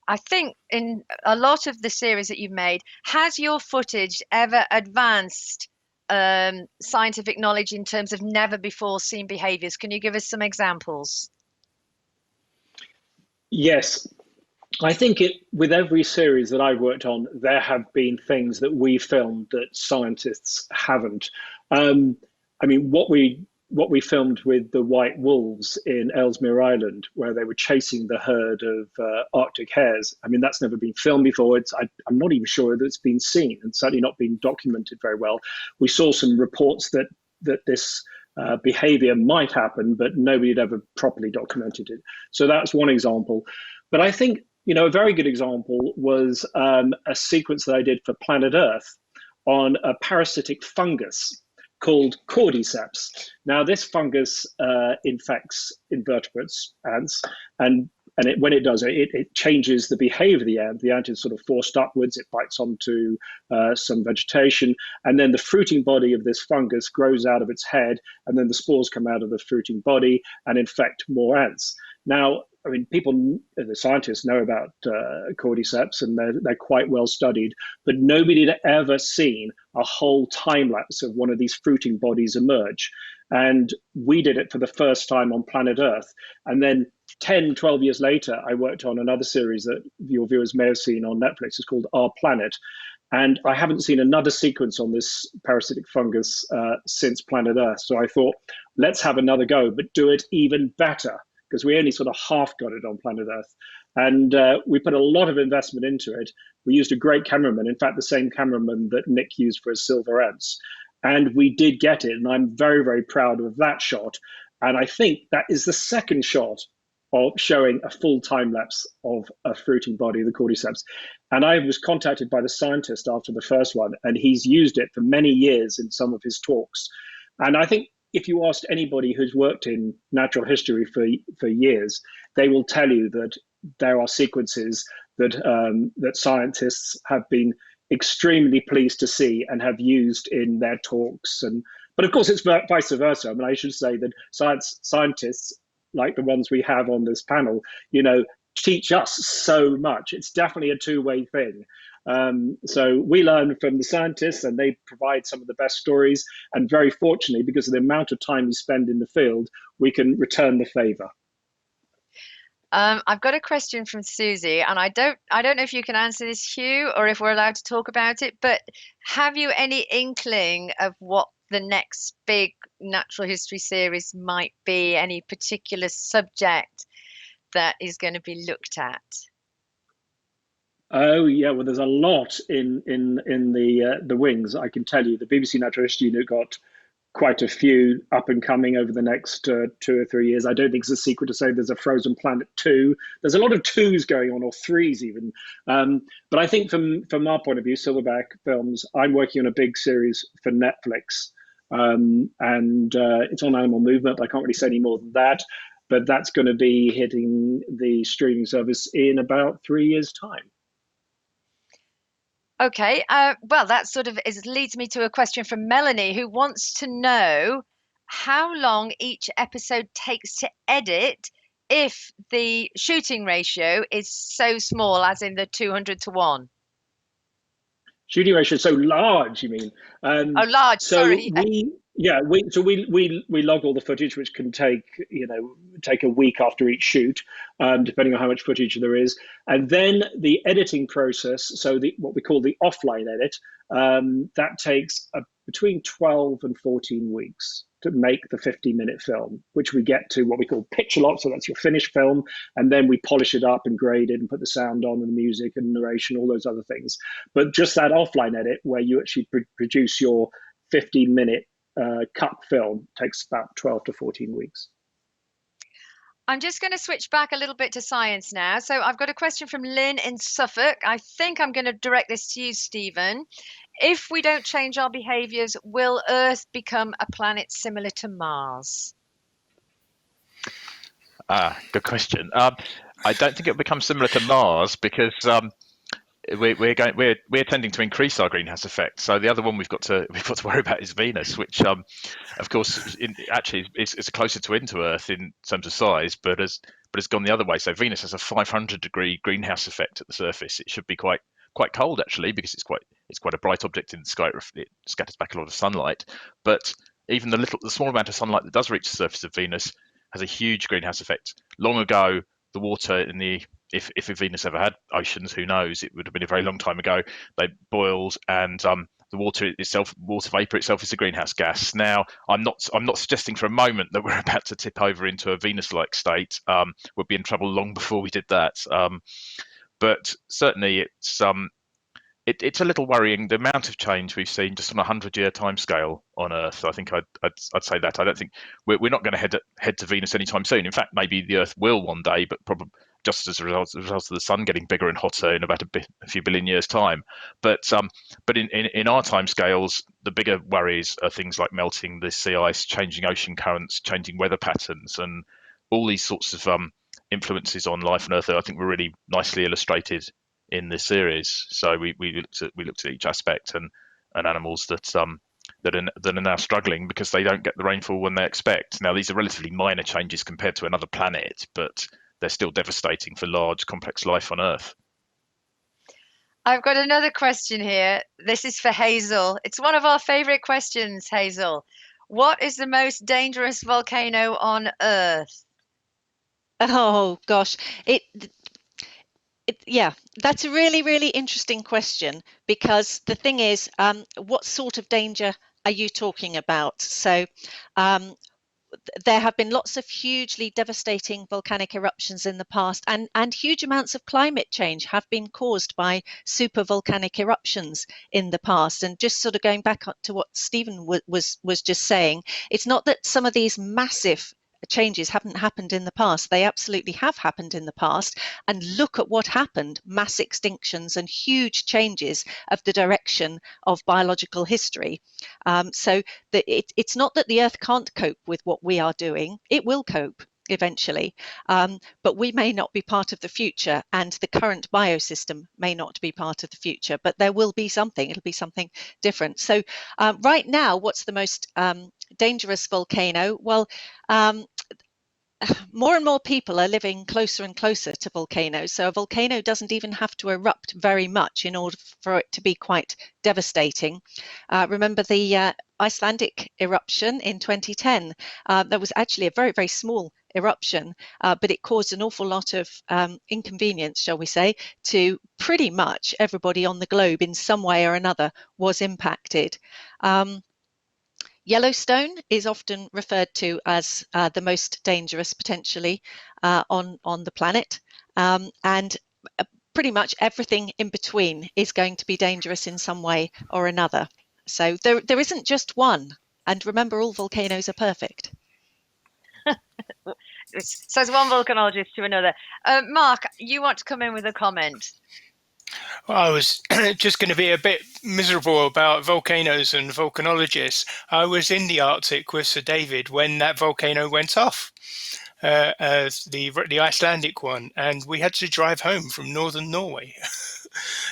I think in a lot of the series that you've made, has your footage ever advanced scientific knowledge in terms of never before seen behaviors? Can you give us some examples? Yes. I think with every series that I've worked on, there have been things that we filmed that scientists haven't. What we filmed with the white wolves in Ellesmere Island, where they were chasing the herd of Arctic hares. That's never been filmed before. I'm not even sure that it's been seen, and certainly not been documented very well. We saw some reports that this behavior might happen, but nobody had ever properly documented it. So that's one example. But I think, a very good example was a sequence that I did for Planet Earth on a parasitic fungus called cordyceps. Now, this fungus infects invertebrates, ants, and when it does, it changes the behavior of the ant. The ant is sort of forced upwards, it bites onto some vegetation, and then the fruiting body of this fungus grows out of its head, and then the spores come out of the fruiting body and infect more ants. Now, I mean, people, the scientists know about cordyceps, and they're quite well studied, but nobody had ever seen a whole time lapse of one of these fruiting bodies emerge. And we did it for the first time on planet Earth. And then 10, 12 years later, I worked on another series that your viewers may have seen on Netflix. It's called Our Planet. And I haven't seen another sequence on this parasitic fungus since planet Earth. So I thought, let's have another go, but do it even better, because we only sort of half got it on planet Earth. And we put a lot of investment into it. We used a great cameraman, in fact, the same cameraman that Nick used for his silver ants. And we did get it. And I'm very, very proud of that shot. And I think that is the second shot of showing a full time lapse of a fruiting body, the cordyceps. And I was contacted by the scientist after the first one, and he's used it for many years in some of his talks. And I think if you asked anybody who's worked in natural history for years, they will tell you that there are sequences that that scientists have been extremely pleased to see and have used in their talks. But of course, it's vice versa. I mean, I should say that scientists, like the ones we have on this panel, teach us so much. It's definitely a two-way thing. So we learn from the scientists, and they provide some of the best stories. And very fortunately, because of the amount of time we spend in the field, we can return the favor. I've got a question from Susie, and I don't know if you can answer this, Hugh, or if we're allowed to talk about it, but have you any inkling of what the next big natural history series might be? Any particular subject that is going to be looked at? Oh yeah, well, there's a lot in the wings. I can tell you, the BBC Natural History Unit got quite a few up and coming over the next 2 or 3 years. I don't think it's a secret to say there's a Frozen Planet 2. There's a lot of twos going on, or threes even. But I think from our point of view, Silverback Films, I'm working on a big series for Netflix. And it's on animal movement. I can't really say any more than that. But that's going to be hitting the streaming service in about 3 years' time. Okay, well, that sort of leads me to a question from Melanie, who wants to know how long each episode takes to edit if the shooting ratio is so small, as in the 200-to-1. Shooting ratio so large, you mean? Oh, large. So sorry. we log all the footage, which can take a week after each shoot, depending on how much footage there is, and then the editing process. So what we call the offline edit, that takes between 12 and 14 weeks to make the 50-minute film, which we get to what we call picture lock. So that's your finished film, and then we polish it up and grade it and put the sound on and the music and narration, all those other things. But just that offline edit, where you actually produce your 50-minute cut film, takes about 12 to 14 weeks. I'm just going to switch back a little bit to science now. So I've got a question from Lynn in Suffolk. I think I'm going to direct this to you, Stephen. If we don't change our behaviours, will Earth become a planet similar to Mars? Good question. I don't think it'll become similar to Mars, because we're tending to increase our greenhouse effect. So the other one we've got to worry about is Venus, which of course actually is closer to Earth in terms of size, but has gone the other way. So Venus has a 500-degree greenhouse effect at the surface. It should be quite cold actually, because it's quite a bright object in the sky. It scatters back a lot of sunlight, but even the small amount of sunlight that does reach the surface of Venus has a huge greenhouse effect. Long ago, the water in if Venus ever had oceans, who knows? It would have been a very long time ago. They boiled, and the water vapor itself is a greenhouse gas. Now, I'm not suggesting for a moment that we're about to tip over into a Venus-like state. We'd be in trouble long before we did that. But certainly, it's a little worrying, the amount of change we've seen just on a 100-year timescale on Earth. I think I'd say that. I don't think we're not going to head to Venus anytime soon. In fact, maybe the Earth will one day, but probably just as a result of the sun getting bigger and hotter in about a few billion years' time. But in our timescales, the bigger worries are things like melting the sea ice, changing ocean currents, changing weather patterns, and all these sorts of influences on life on Earth that I think were really nicely illustrated in this series. So we looked at each aspect and animals that that are now struggling because they don't get the rainfall when they expect. Now, these are relatively minor changes compared to another planet, but they're still devastating for large, complex life on Earth. I've got another question here. This is for Hazel. It's one of our favorite questions, Hazel. What is the most dangerous volcano on Earth? Oh gosh, yeah, that's a really, really interesting question, because the thing is, what sort of danger are you talking about? So, there have been lots of hugely devastating volcanic eruptions in the past, and huge amounts of climate change have been caused by super volcanic eruptions in the past. And just sort of going back to what Stephen was just saying, it's not that some of these massive changes haven't happened in the past. They absolutely have happened in the past. And look at what happened: mass extinctions and huge changes of the direction of biological history. So it's not that the Earth can't cope with what we are doing. It will cope eventually, but we may not be part of the future, and the current biosystem may not be part of the future, but there will be something. It'll be something different. So right now, what's the most dangerous volcano? Well, more and more people are living closer and closer to volcanoes. So a volcano doesn't even have to erupt very much in order for it to be quite devastating. Remember the Icelandic eruption in 2010? That was actually a very, very small eruption, but it caused an awful lot of inconvenience, shall we say, to pretty much everybody on the globe. In some way or another was impacted. Yellowstone is often referred to as the most dangerous potentially on the planet, and pretty much everything in between is going to be dangerous in some way or another. So there isn't just one. And remember, all volcanoes are perfect. Says one volcanologist to another. Mark, you want to come in with a comment? Well, I was just going to be a bit miserable about volcanoes and volcanologists. I was in the Arctic with Sir David when that volcano went off, the Icelandic one, and we had to drive home from northern Norway.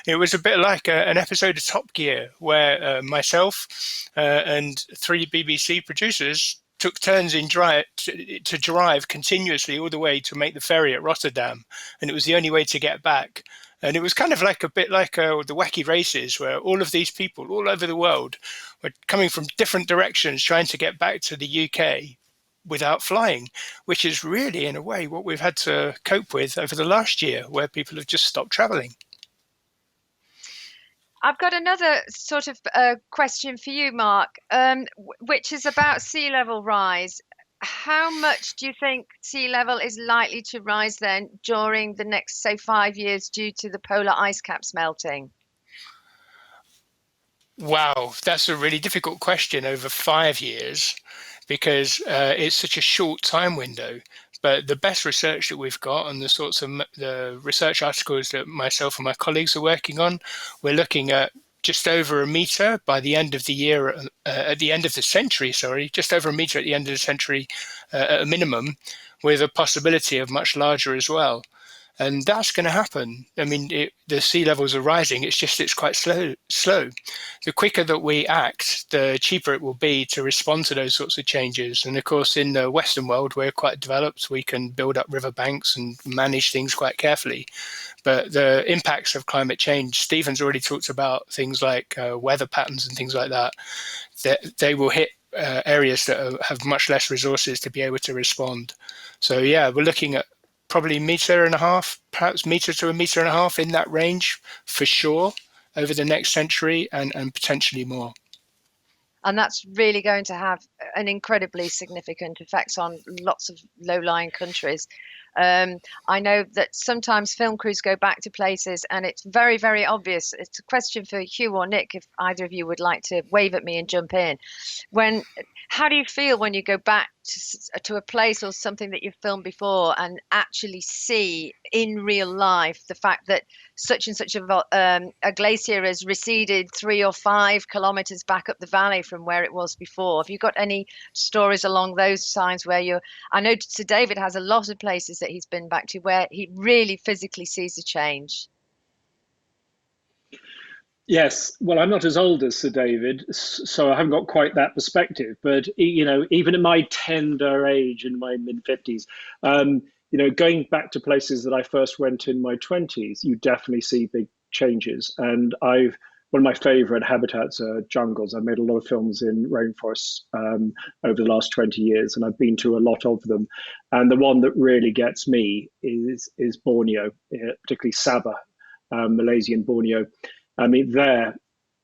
It was a bit like an episode of Top Gear, where myself and 3 BBC producers took turns in to drive continuously all the way to make the ferry at Rotterdam, and it was the only way to get back. And it was kind of like a bit like the wacky races, where all of these people all over the world were coming from different directions trying to get back to the UK without flying, which is really, in a way, what we've had to cope with over the last year, where people have just stopped traveling. I've got another sort of question for you, Mark, which is about sea level rise. How much do you think sea level is likely to rise then during the next, say, 5 years due to the polar ice caps melting? Wow, that's a really difficult question over 5 years, because it's such a short time window. But the best research that we've got, and the sorts of the research articles that myself and my colleagues are working on, we're looking at just over a meter by the end of the year, at the end of the century, sorry, just over a meter at the end of the century at a minimum, with a possibility of much larger as well. And that's going to happen. I mean, the sea levels are rising. It's quite slow. The quicker that we act, the cheaper it will be to respond to those sorts of changes. And of course, in the Western world, we're quite developed. We can build up riverbanks and manage things quite carefully. But the impacts of climate change, Stephen's already talked about things like weather patterns and things like that. They will hit areas that have much less resources to be able to respond. So yeah, we're looking at probably meter and a half, perhaps meter to a meter and a half, in that range for sure over the next century, and potentially more. And that's really going to have an incredibly significant effect on lots of low-lying countries. I know that sometimes film crews go back to places and it's very, very obvious. It's a question for Hugh or Nick, if either of you would like to wave at me and jump in. How do you feel when you go back to a place or something that you've filmed before and actually see in real life the fact that such and such a glacier has receded 3 or 5 kilometers back up the valley from where it was before? Have you got any stories along those lines where I know Sir David has a lot of places that he's been back to where he really physically sees a change? Yes, well, I'm not as old as Sir David, so I haven't got quite that perspective. But even at my tender age, in my mid 50s, going back to places that I first went in my 20s, you definitely see big changes. And I've one of my favorite habitats are jungles. I've made a lot of films in rainforests over the last 20 years, and I've been to a lot of them. And the one that really gets me is Borneo, particularly Sabah, Malaysian Borneo. I mean, there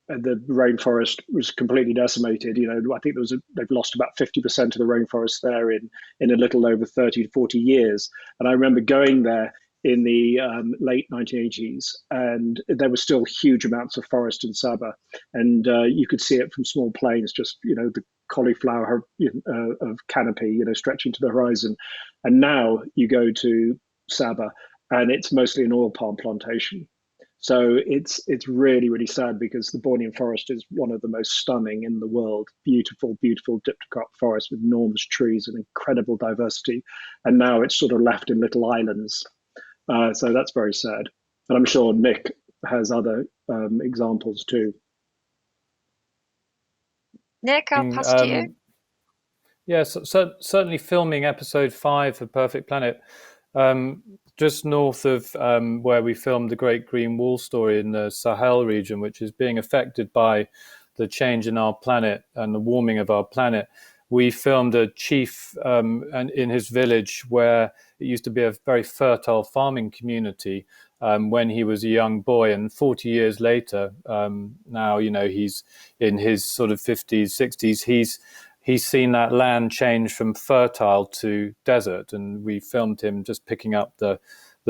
the rainforest was completely decimated. I think they've lost about 50% of the rainforest there in a little over 30 to 40 years. And I remember going there in the late 1980s, and there were still huge amounts of forest in Sabah, and you could see it from small planes, just the cauliflower of canopy, stretching to the horizon. And now you go to Sabah, and it's mostly an oil palm plantation. So it's really, really sad because the Bornean forest is one of the most stunning in the world. Beautiful, beautiful dipterocarp forest with enormous trees and incredible diversity. And now it's sort of left in little islands. So that's very sad. And I'm sure Nick has other examples too. Nick, I'll pass to you. Yes, certainly filming episode 5 of Perfect Planet, just north of where we filmed the Great Green Wall story in the Sahel region, which is being affected by the change in our planet and the warming of our planet. We filmed a chief in his village where it used to be a very fertile farming community when he was a young boy. And 40 years later, now, he's in his sort of 50s, 60s, he's seen that land change from fertile to desert. And we filmed him just picking up the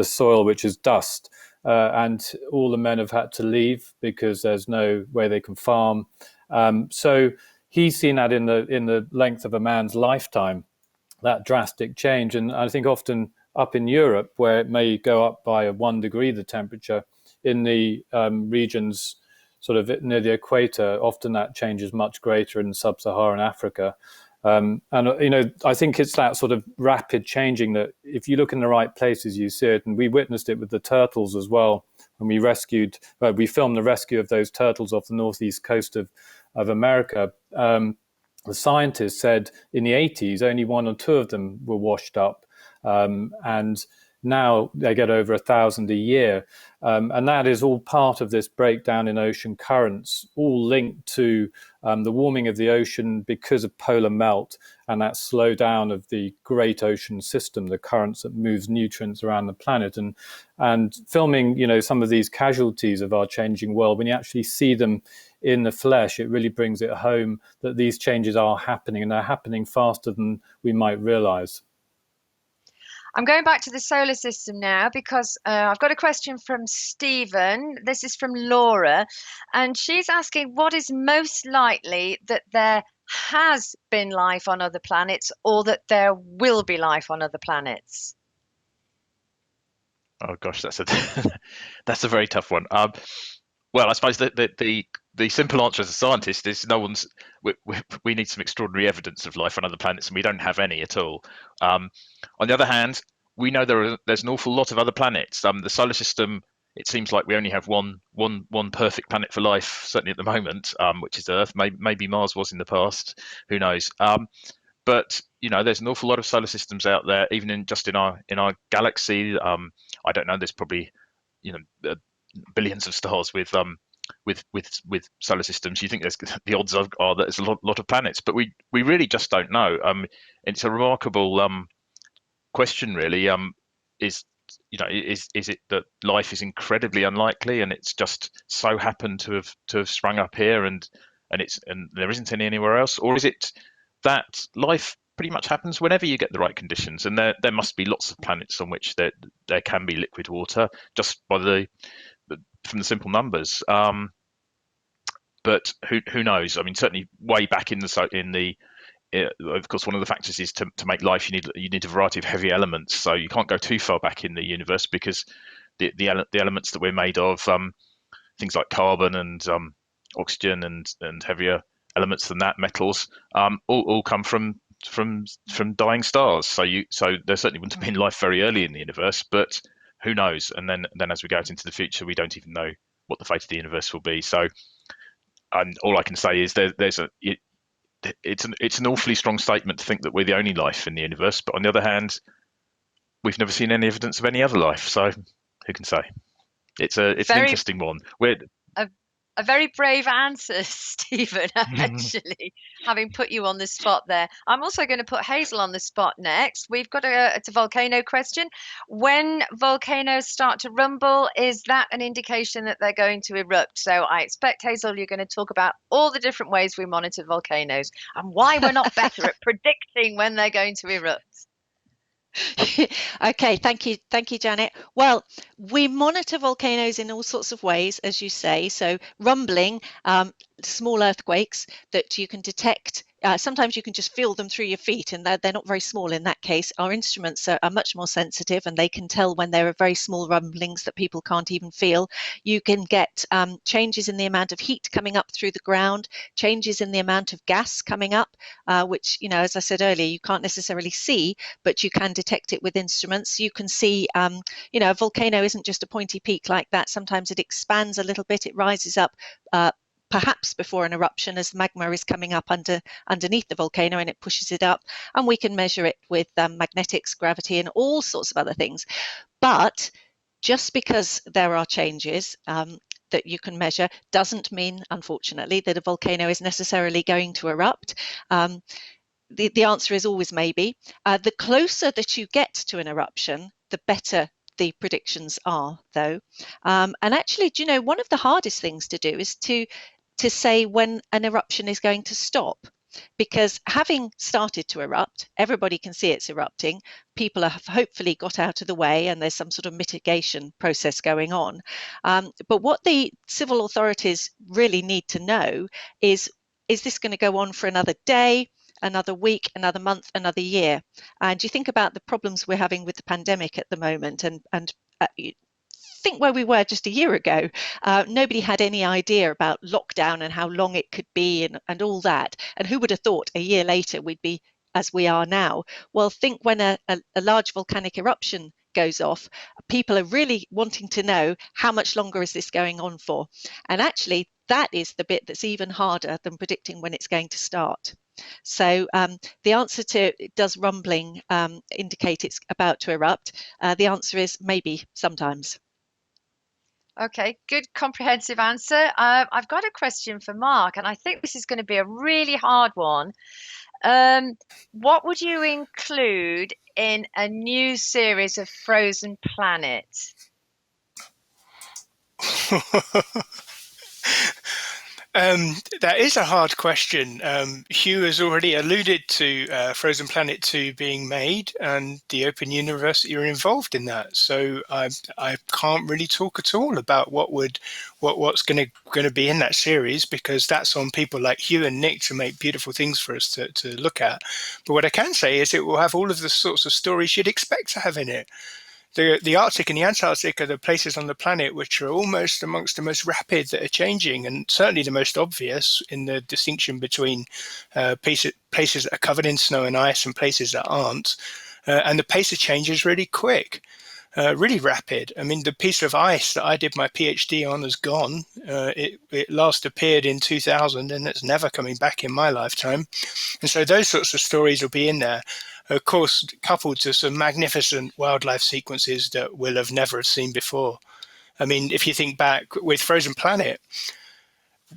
soil, which is dust. And all the men have had to leave because there's no way they can farm. So he's seen that in the length of a man's lifetime, that drastic change. And I think often up in Europe, where it may go up by 1 degree, the temperature in the regions sort of near the equator, often that change is much greater in sub-Saharan Africa. And I think it's that sort of rapid changing that if you look in the right places, you see it. And we witnessed it with the turtles as well. When we filmed the rescue of those turtles off the northeast coast of America. The scientists said in the 80s, only 1 or 2 of them were washed up. And now they get over 1,000 a year. And that is all part of this breakdown in ocean currents, all linked to the warming of the ocean because of polar melt and that slowdown of the great ocean system, the currents that moves nutrients around the planet. And filming, some of these casualties of our changing world, when you actually see them in the flesh, it really brings it home that these changes are happening, and they're happening faster than we might realize. I'm going back to the solar system now because I've got a question from Stephen. This is from Laura, and she's asking what is most likely that there has been life on other planets or that there will be life on other planets? Oh gosh, that's a that's a very tough one. Well, I suppose that the simple answer as a scientist is we need some extraordinary evidence of life on other planets, and we don't have any at all. On the other hand, we know there's an awful lot of other planets. The solar system, it seems like we only have one perfect planet for life, certainly at the moment, which is Earth. Maybe Mars was in the past. Who knows? But there's an awful lot of solar systems out there, even in our galaxy. I don't know. There's probably billions of stars with solar systems. You think the odds are that there's a lot of planets, but we really just don't know. It's a remarkable question, really. Is it that life is incredibly unlikely and it's just so happened to have sprung up here and there isn't any anywhere else, or is it that life pretty much happens whenever you get the right conditions, and there must be lots of planets on which there can be liquid water just from the simple numbers. But who knows? I mean, certainly way back of course, one of the factors is to make life you need a variety of heavy elements. So you can't go too far back in the universe because the elements that we're made of, things like carbon and oxygen and heavier elements than that, metals, all come from dying stars. So there certainly wouldn't have been life very early in the universe, but who knows? And then as we go out into the future, we don't even know what the fate of the universe will be. So, and all I can say is it's an awfully strong statement to think that we're the only life in the universe. But on the other hand, we've never seen any evidence of any other life. So who can say? It's an interesting one. A very brave answer, Stephen, actually, having put you on the spot there. I'm also going to put Hazel on the spot next. We've got it's a volcano question. When volcanoes start to rumble, is that an indication that they're going to erupt? So I expect, Hazel, you're going to talk about all the different ways we monitor volcanoes and why we're not better at predicting when they're going to erupt. Okay, thank you, Janet. Well, we monitor volcanoes in all sorts of ways, as you say. So rumbling, small earthquakes that you can detect. Sometimes you can just feel them through your feet, and they're not very small in that case. Our instruments are much more sensitive, and they can tell when there are very small rumblings that people can't even feel. You can get changes in the amount of heat coming up through the ground, changes in the amount of gas coming up, which, as I said earlier, you can't necessarily see, but you can detect it with instruments. You can see, a volcano isn't just a pointy peak like that. Sometimes it expands a little bit, it rises up, perhaps before an eruption as magma is coming up underneath the volcano, and it pushes it up, and we can measure it with magnetics, gravity, and all sorts of other things. But just because there are changes that you can measure doesn't mean, unfortunately, that a volcano is necessarily going to erupt. The answer is always maybe. The closer that you get to an eruption, the better the predictions are, though. And actually, one of the hardest things to do is to say when an eruption is going to stop, because having started to erupt, everybody can see it's erupting. People have hopefully got out of the way, and there's some sort of mitigation process going on. But what the civil authorities really need to know is this going to go on for another day, another week, another month, another year? And you think about the problems we're having with the pandemic at the moment, and think where we were just a year ago. Nobody had any idea about lockdown and how long it could be and all that. And who would have thought a year later we'd be as we are now? Well, think when a large volcanic eruption goes off, people are really wanting to know how much longer is this going on for. And actually, that is the bit that's even harder than predicting when it's going to start. So the answer to, does rumbling indicate it's about to erupt? The answer is maybe, sometimes. Okay, good comprehensive answer. I've got a question for Mark, and I think this is going to be a really hard one. What would you include in a new series of Frozen Planet? That is a hard question. Hugh has already alluded to Frozen Planet 2 being made and the Open University are involved in that. So I can't really talk at all about what's going to be in that series, because that's on people like Hugh and Nick to make beautiful things for us to look at. But what I can say is it will have all of the sorts of stories you'd expect to have in it. The Arctic and the Antarctic are the places on the planet which are almost amongst the most rapid that are changing, and certainly the most obvious in the distinction between places that are covered in snow and ice and places that aren't. And the pace of change is really quick, really rapid. I mean, the piece of ice that I did my PhD on is gone. It last appeared in 2000, and it's never coming back in my lifetime. And so those sorts of stories will be in there. Of course, coupled to some magnificent wildlife sequences that we'll have never seen before. I mean, if you think back with Frozen Planet,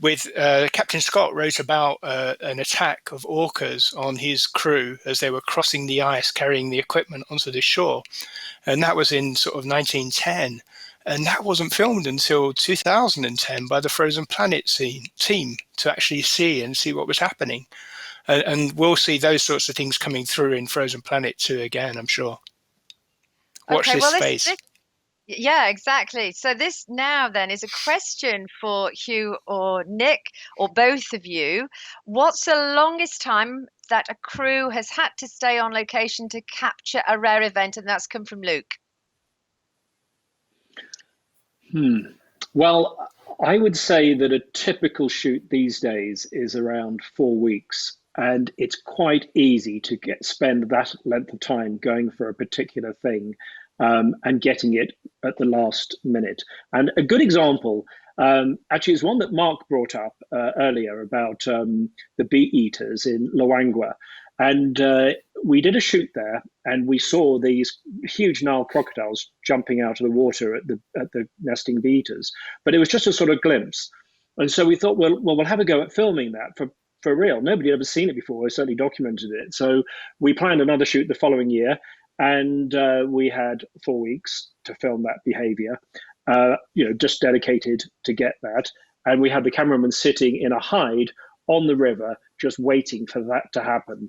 with Captain Scott wrote about an attack of orcas on his crew as they were crossing the ice, carrying the equipment onto the shore. And that was in sort of 1910. And that wasn't filmed until 2010 by the Frozen Planet team to actually see what was happening. And we'll see those sorts of things coming through in Frozen Planet 2 again, I'm sure. Watch Okay, this well, space. Yeah, exactly. So this now then is a question for Hugh or Nick or both of you. What's the longest time that a crew has had to stay on location to capture a rare event? And that's come from Luke. Well, I would say that a typical shoot these days is around 4 weeks. And it's quite easy to spend that length of time going for a particular thing and getting it at the last minute. And a good example, Actually, it's one that Mark brought up earlier about the bee eaters in Loangwa. And we did a shoot there, and we saw these huge Nile crocodiles jumping out of the water at the nesting bee eaters. But it was just a sort of glimpse. And so we thought, well, we'll have a go at filming that for real. Nobody had ever seen it before. We certainly documented it. So we planned another shoot the following year, and we had 4 weeks to film that behavior. Just dedicated to get that. And we had the cameraman sitting in a hide on the river, just waiting for that to happen.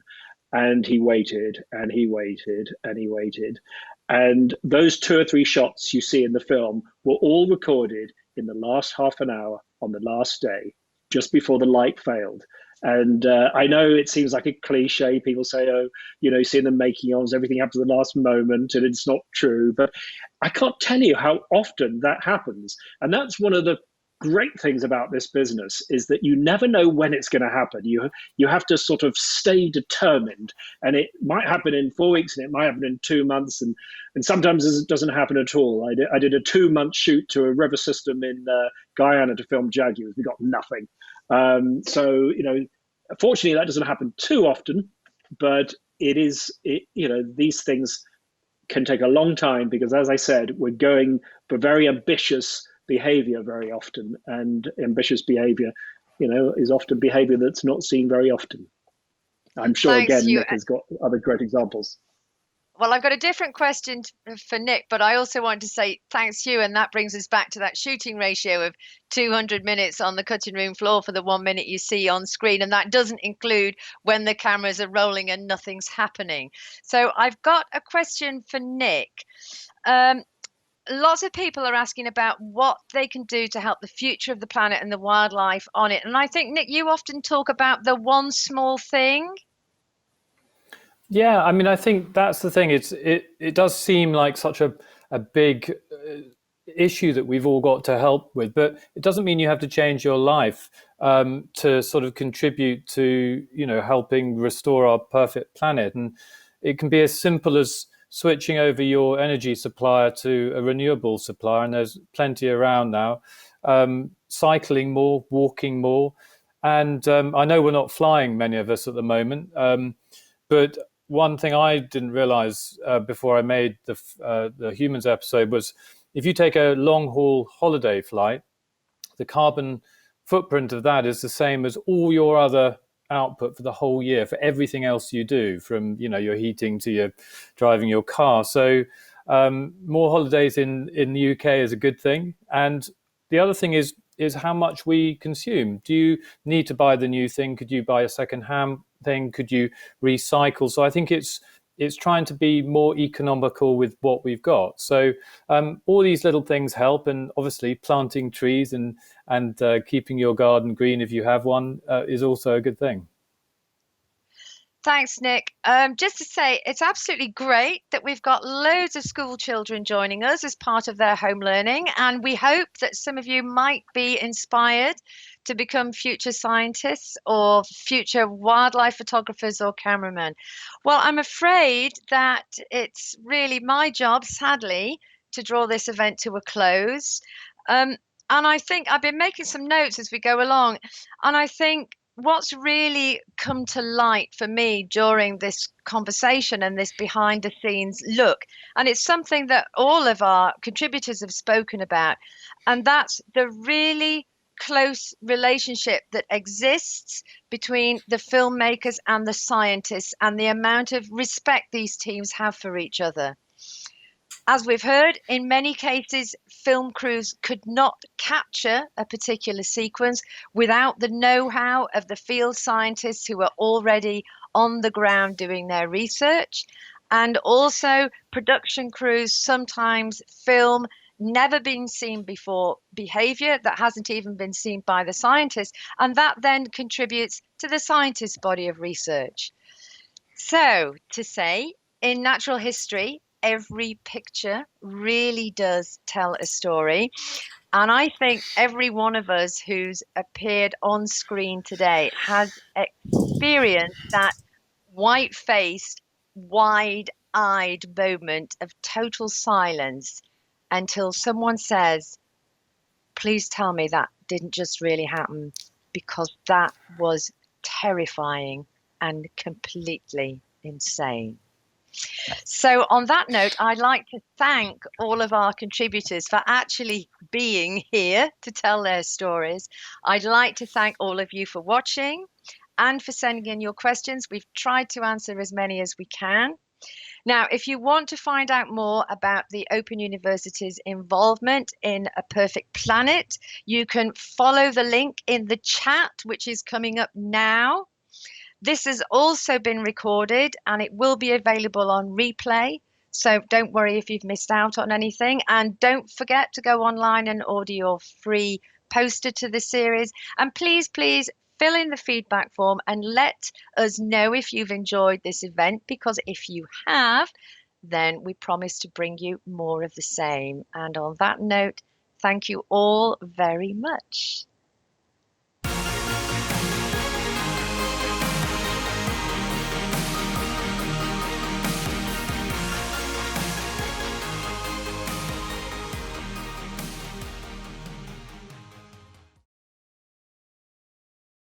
And he waited and he waited and he waited. And those 2 or 3 shots you see in the film were all recorded in the last half an hour on the last day, just before the light failed. And I know it seems like a cliche. People say, oh, you see in the making ofs, everything happens at the last moment, and it's not true. But I can't tell you how often that happens. And that's one of the great things about this business, is that you never know when it's going to happen. You have to sort of stay determined. And it might happen in 4 weeks, and it might happen in 2 months. And sometimes it doesn't happen at all. I did a 2-month shoot to a river system in Guyana to film jaguars. We got nothing. Fortunately, that doesn't happen too often, but these things can take a long time, because, as I said, we're going for very ambitious behavior very often, and ambitious behavior, is often behavior that's not seen very often. I'm sure, again, Nick has got other great examples. Well, I've got a different question for Nick, but I also want to say thanks, Hugh. And that brings us back to that shooting ratio of 200 minutes on the cutting room floor for the 1 minute you see on screen. And that doesn't include when the cameras are rolling and nothing's happening. So I've got a question for Nick. Lots of people are asking about what they can do to help the future of the planet and the wildlife on it. And I think, Nick, you often talk about the one small thing. Yeah, I mean, I think that's the thing. It does seem like such a big issue that we've all got to help with, but it doesn't mean you have to change your life to sort of contribute to, helping restore our perfect planet. And it can be as simple as switching over your energy supplier to a renewable supplier, and there's plenty around now. Cycling more, walking more, and I know we're not flying, many of us at the moment, but one thing I didn't realize before I made the humans episode was, if you take a long haul holiday flight, the carbon footprint of that is the same as all your other output for the whole year, for everything else you do, from your heating to your driving your car. So more holidays in the UK is a good thing. And the other thing is how much we consume. Do you need to buy the new thing? Could you buy a second-hand thing? Could you recycle? So I think it's trying to be more economical with what we've got. So all these little things help, and obviously planting trees and keeping your garden green if you have one is also a good thing. Thanks, Nick. Just to say, it's absolutely great that we've got loads of school children joining us as part of their home learning. And we hope that some of you might be inspired to become future scientists or future wildlife photographers or cameramen. Well, I'm afraid that it's really my job, sadly, to draw this event to a close. And I think I've been making some notes as we go along. And I think what's really come to light for me during this conversation and this behind the scenes look, and it's something that all of our contributors have spoken about, and that's the really close relationship that exists between the filmmakers and the scientists, and the amount of respect these teams have for each other. As we've heard, in many cases, film crews could not capture a particular sequence without the know-how of the field scientists who are already on the ground doing their research. And also, production crews sometimes film never been seen before behavior that hasn't even been seen by the scientists. And that then contributes to the scientists' body of research. So, to say, in natural history, every picture really does tell a story. And I think every one of us who's appeared on screen today has experienced that white-faced, wide-eyed moment of total silence until someone says, please tell me that didn't just really happen, because that was terrifying and completely insane. So on that note, I'd like to thank all of our contributors for actually being here to tell their stories. I'd like to thank all of you for watching and for sending in your questions. We've tried to answer as many as we can. Now, if you want to find out more about the Open University's involvement in A Perfect Planet, you can follow the link in the chat, which is coming up now. This has also been recorded and it will be available on replay. So don't worry if you've missed out on anything. And don't forget to go online and order your free poster to the series. And please, please fill in the feedback form and let us know if you've enjoyed this event, because if you have, then we promise to bring you more of the same. And on that note, thank you all very much.